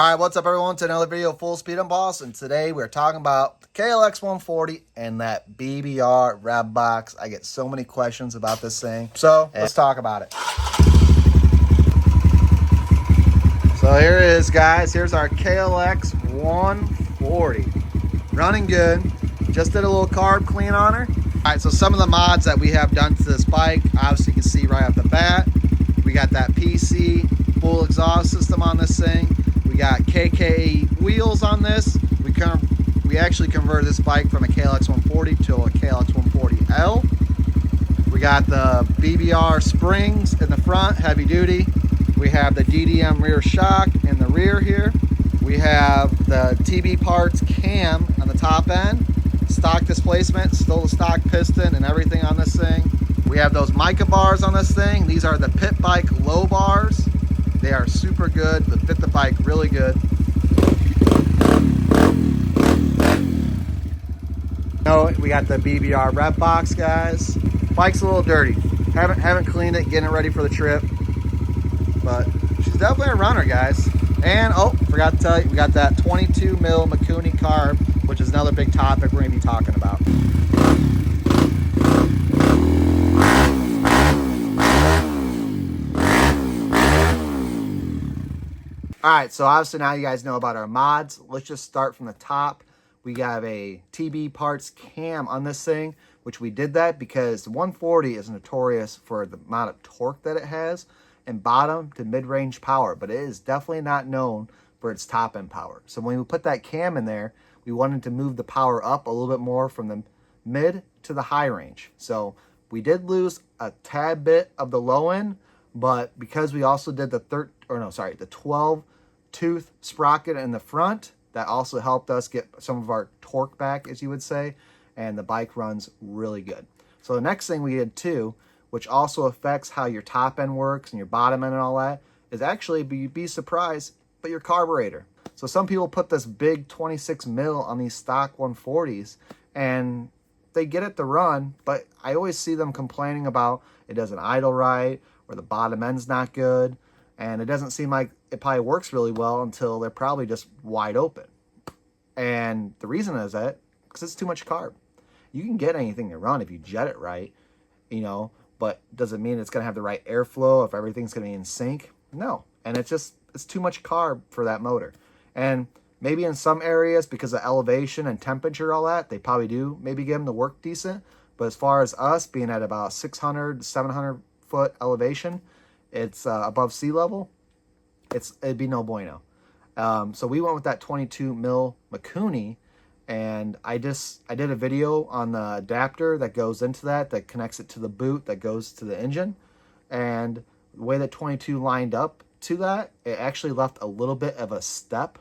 All right, what's up, everyone? To another video, Full Speed and Boss, and today we're talking about the Klx140 and that BBR rev box. I get so many questions about this thing, so let's talk about it. So here it is, guys. Here's our Klx140, running good. Just did a little carb clean on her. All right, so some of the mods that we have done to this bike, obviously you can see right off the bat, we got that PC full exhaust system on this thing. We got KK wheels on this. We actually converted this bike from a Klx140 to a Klx140L. We got the BBR springs in the front, heavy duty. We have the DDM rear shock in the rear here. We have the TB parts cam on the top end. Stock displacement, still the stock piston and everything on this thing. We have those mica bars on this thing. These are the pit bike low bars. They are super good. They fit the bike really good. We got the BBR rev box, guys. Bike's a little dirty. Haven't cleaned it, getting it ready for the trip. But she's definitely a runner, guys. And forgot to tell you, we got that 22 mil Mikuni carb, which is another big topic we're gonna be talking about. All right, so obviously now you guys know about our mods. Let's just start from the top. We have a TB parts cam on this thing, which we did that because the 140 is notorious for the amount of torque that it has and bottom to mid-range power, but it is definitely not known for its top-end power. So when we put that cam in there, we wanted to move the power up a little bit more from the mid to the high range. So we did lose a tad bit of the low end, but because we also did the 12 tooth sprocket in the front, that also helped us get some of our torque back, as you would say, and the bike runs really good. So the next thing we did too, which also affects how your top end works and your bottom end and all that, is actually, be surprised, but your carburetor. So some people put this big 26 mil on these stock 140s and they get it to run, but I always see them complaining about it doesn't idle right, or the bottom end's not good, and it doesn't seem like it probably works really well until they're probably just wide open. And the reason is that because it's too much carb. You can get anything to run if you jet it right, but does it mean it's going to have the right airflow, if everything's going to be in sync? No. And it's too much carb for that motor. And maybe in some areas, because of elevation and temperature, all that, they probably do maybe get them to work decent. But as far as us being at about 600, 700 foot elevation, it's above sea level, it'd be no bueno. So we went with that 22 mil Mikuni, and I did a video on the adapter that goes into that connects it to the boot that goes to the engine. And the way that 22 lined up to that, it actually left a little bit of a step,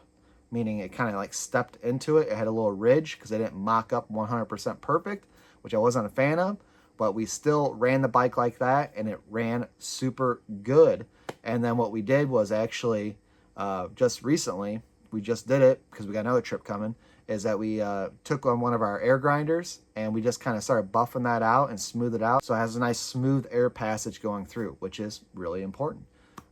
meaning it kind of like stepped into it. It had a little ridge because they didn't mock up 100% perfect, which I wasn't a fan of. But we still ran the bike like that, and it ran super good. And then what we did was actually, just recently, we just did it because we got another trip coming, is that we took on one of our air grinders and we just kind of started buffing that out and smooth it out. So it has a nice smooth air passage going through, which is really important.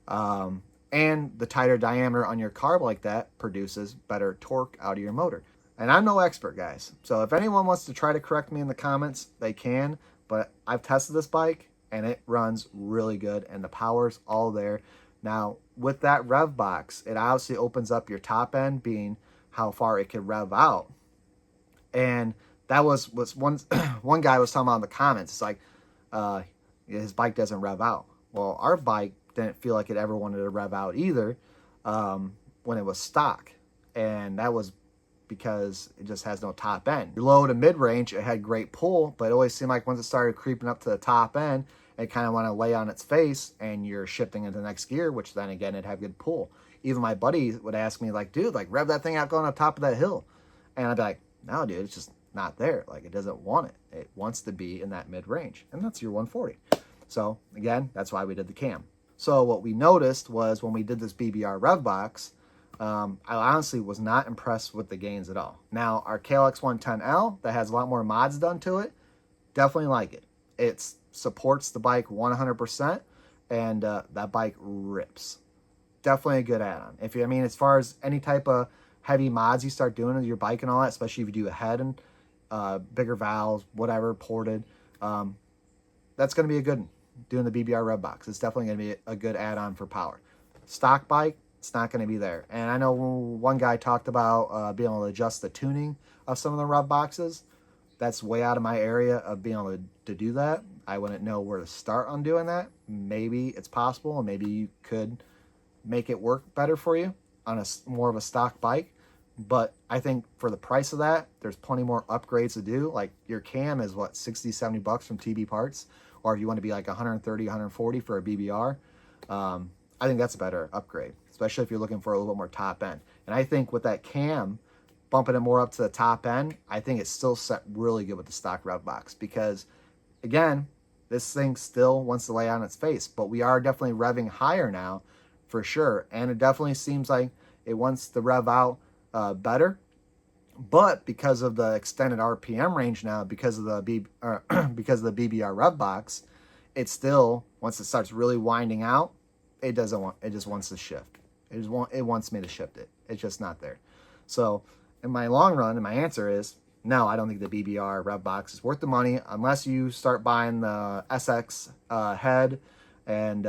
And the tighter diameter on your carb like that produces better torque out of your motor. And I'm no expert, guys. So if anyone wants to try to correct me in the comments, they can. But I've tested this bike and it runs really good and the power's all there. Now, with that rev box, it obviously opens up your top end, being how far it can rev out. And that was one guy was talking about in the comments. It's like, his bike doesn't rev out. Well, our bike didn't feel like it ever wanted to rev out either when it was stock. And that was because it just has no top end. Your low to mid-range, it had great pull, but it always seemed like once it started creeping up to the top end, it kind of want to lay on its face and you're shifting into the next gear, which then again, it'd have good pull. Even my buddy would ask me like, dude, like rev that thing out going on top of that hill. And I'd be like, no, dude, it's just not there. Like it doesn't want it. It wants to be in that mid-range, and that's your 140. So again, that's why we did the cam. So what we noticed was when we did this BBR rev box, I honestly was not impressed with the gains at all. Now, our Klx110L, that has a lot more mods done to it, definitely like it. It supports the bike 100%, and that bike rips. definitely a good add-on. If you, I mean, as far as any type of heavy mods you start doing with your bike and all that, especially if you do a head and bigger valves, whatever, ported, that's going to be a good one. Doing the BBR rev box, it's definitely going to be a good add-on for power. Stock bike, it's not going to be there. And I know one guy talked about being able to adjust the tuning of some of the rev boxes. That's way out of my area of being able to do that. I wouldn't know where to start on doing that. Maybe it's possible, and maybe you could make it work better for you on a more of a stock bike. But I think for the price of that, there's plenty more upgrades to do. Like your cam is what, 60, 70 bucks from TB Parts, or if you want to be like 130, 140 for a BBR, I think that's a better upgrade, especially if you're looking for a little bit more top end. And I think with that cam, bumping it more up to the top end, I think it's still set really good with the stock rev box, because again, this thing still wants to lay on its face, but we are definitely revving higher now for sure. And it definitely seems like it wants to rev out better, but because of the extended RPM range now, because of the BBR rev box, it still, once it starts really winding out, it just wants to shift. It wants me to shift it. It's just not there. So in my long run, and my answer is no, I don't think the BBR rev box is worth the money unless you start buying the SX head and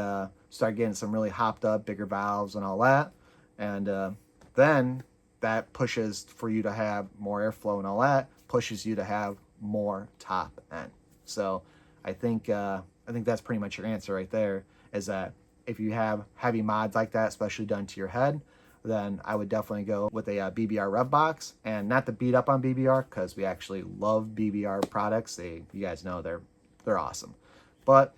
start getting some really hopped up bigger valves and all that, and then that pushes for you to have more airflow and all that, pushes you to have more top end. So I think that's pretty much your answer right there, is that if you have heavy mods like that, especially done to your head, then I would definitely go with a BBR rev box. And not to beat up on BBR, because we actually love BBR products. You guys know they're awesome. But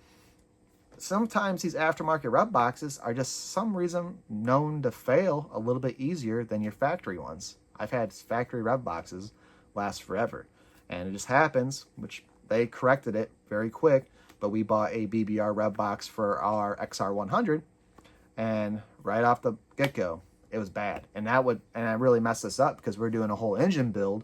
sometimes these aftermarket rev boxes are just some reason known to fail a little bit easier than your factory ones. I've had factory rev boxes last forever, and it just happens, which they corrected it very quick, but we bought a BBR rev box for our XR100, and right off the get-go, it was bad. And I really messed this up because we're doing a whole engine build,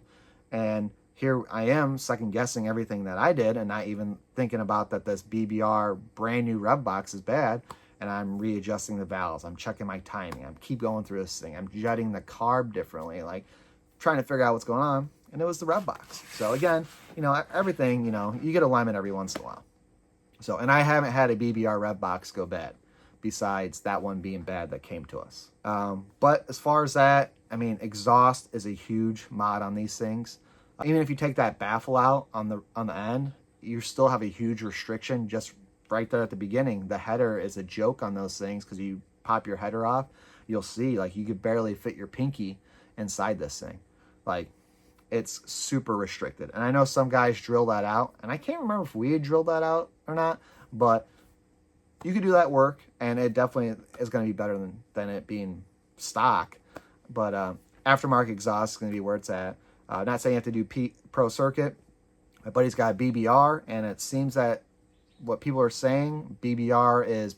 and here I am second guessing everything that I did and not even thinking about that this BBR brand new rev box is bad, and I'm readjusting the valves. I'm checking my timing. I'm keep going through this thing. I'm jetting the carb differently, like trying to figure out what's going on, and it was the rev box. So again, everything, you get alignment every once in a while. So, and I haven't had a BBR rev box go bad, besides that one being bad that came to us. But as far as that, I mean, exhaust is a huge mod on these things. Even if you take that baffle out on the end, you still have a huge restriction just right there at the beginning. The header is a joke on those things, because you pop your header off, you'll see like you could barely fit your pinky inside this thing. Like, it's super restricted. And I know some guys drill that out, and I can't remember if we had drilled that out or not, but you could do that work, and it definitely is going to be better than it being stock. But aftermarket exhaust is going to be where it's at. Not saying you have to do pro circuit. My buddy's got a BBR, and it seems that what people are saying, BBR is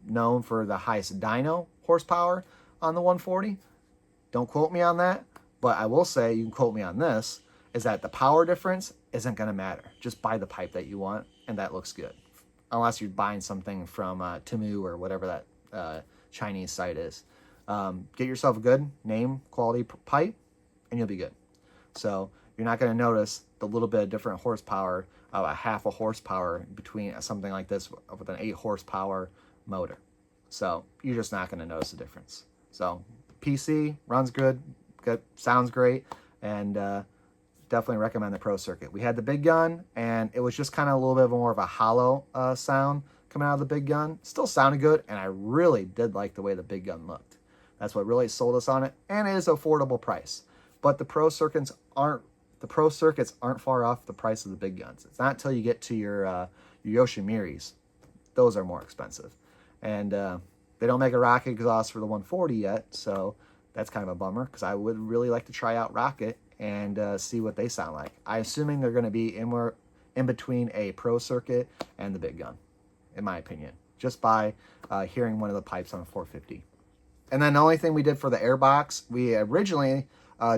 known for the highest dyno horsepower on the 140. Don't quote me on that, but I will say, you can quote me on this, is that the power difference isn't going to matter. Just buy the pipe that you want, and that looks good. Unless you're buying something from Temu or whatever that Chinese site is. Get yourself a good name quality pipe, and you'll be good. So you're not going to notice the little bit of different horsepower of a half a horsepower between something like this with an 8 horsepower motor. So you're just not going to notice the difference. So PC runs good, sounds great, and definitely recommend the Pro Circuit. We had the big gun, and it was just kind of a little bit more of a hollow sound coming out of the big gun. Still sounded good, and I really did like the way the big gun looked. That's what really sold us on it, and it is an affordable price. But the Pro Circuits aren't far off the price of the big guns. It's not until you get to your Yoshimiris. Those are more expensive. And they don't make a rocket exhaust for the 140 yet, so that's kind of a bummer, because I would really like to try out rocket and see what they sound like. I'm assuming they're going to be in between a Pro Circuit and the big gun, in my opinion, just by hearing one of the pipes on a 450. And then the only thing we did for the Airbox, we originally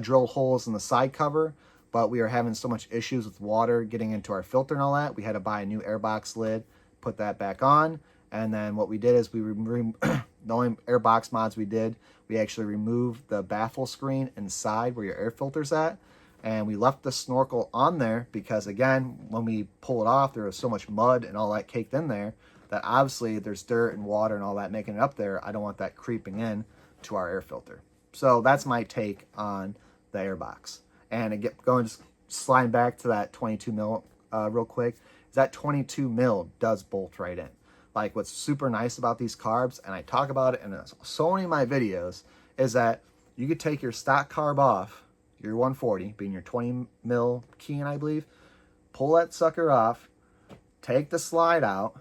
drilled holes in the side cover, but we were having so much issues with water getting into our filter and all that. We had to buy a new Airbox lid, put that back on, And then what we did is we removed the only Airbox mods we did, we actually removed the baffle screen inside where your air filter's at. And we left the snorkel on there because, again, when we pull it off, there was so much mud and all that caked in there that obviously there's dirt and water and all that making it up there. I don't want that creeping in to our air filter. So that's my take on the Airbox. And going sliding back to that 22 mil real quick, is that 22 mil does bolt right in. Like, what's super nice about these carbs, and I talk about it in so many of my videos, is that you could take your stock carb off, your 140, being your 20 mil Keen, I believe, pull that sucker off, take the slide out,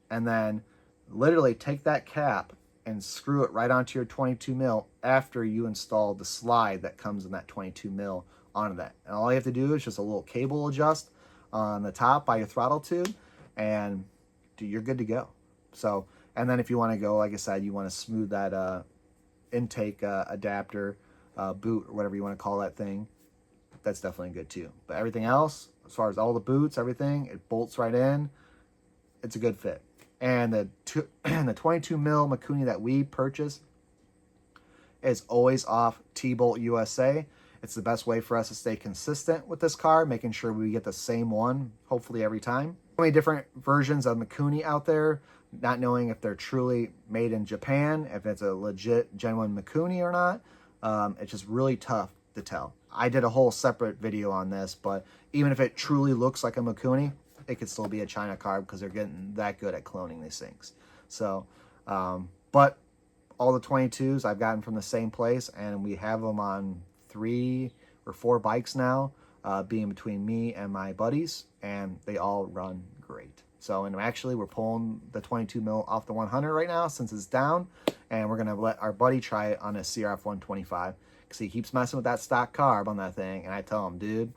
and then literally take that cap and screw it right onto your 22 mil after you install the slide that comes in that 22 mil onto that. And all you have to do is just a little cable adjust on the top by your throttle tube, and you're good to go. So, and then if you want to go, like I said, you want to smooth that intake adapter, boot, or whatever you want to call that thing, that's definitely good too. But everything else, as far as all the boots, everything, it bolts right in. It's a good fit. And the 22 mil Mikuni that we purchased is always off T-Bolt USA. It's the best way for us to stay consistent with this car, making sure we get the same one, hopefully every time. So many different versions of Mikuni out there, not knowing if they're truly made in Japan, if it's a legit, genuine Mikuni or not. It's just really tough to tell. I did a whole separate video on this, but even if it truly looks like a Mikuni, it could still be a China carb because they're getting that good at cloning these things. So, but all the 22s I've gotten from the same place, and we have them on 3 or 4 bikes now, being between me and my buddies, and they all run great. So, and actually we're pulling the 22 mil off the 100 right now since it's down, and we're going to let our buddy try it on a CRF 125 because he keeps messing with that stock carb on that thing, and I tell him, dude,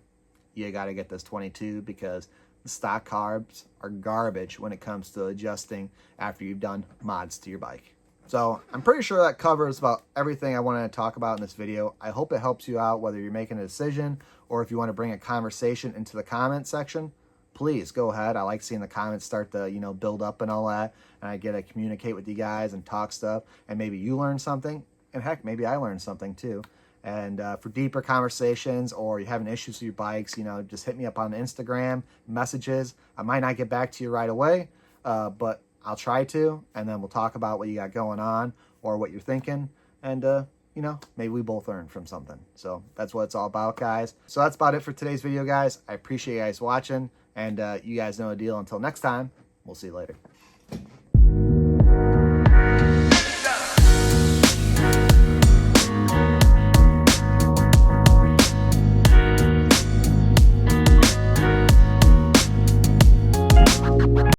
you got to get this 22 because the stock carbs are garbage when it comes to adjusting after you've done mods to your bike. So I'm pretty sure that covers about everything I wanted to talk about in this video. I hope it helps you out, whether you're making a decision or if you want to bring a conversation into the comment section. Please go ahead. I like seeing the comments start to, build up and all that, and I get to communicate with you guys and talk stuff, and maybe you learn something, and heck, maybe I learned something too. And for deeper conversations, or you're having issues with your bikes, just hit me up on Instagram, messages. I might not get back to you right away, but I'll try to, and then we'll talk about what you got going on or what you're thinking, and maybe we both learn from something. So that's what it's all about, guys. So that's about it for today's video, guys. I appreciate you guys watching, and you guys know the deal. Until next time, we'll see you later.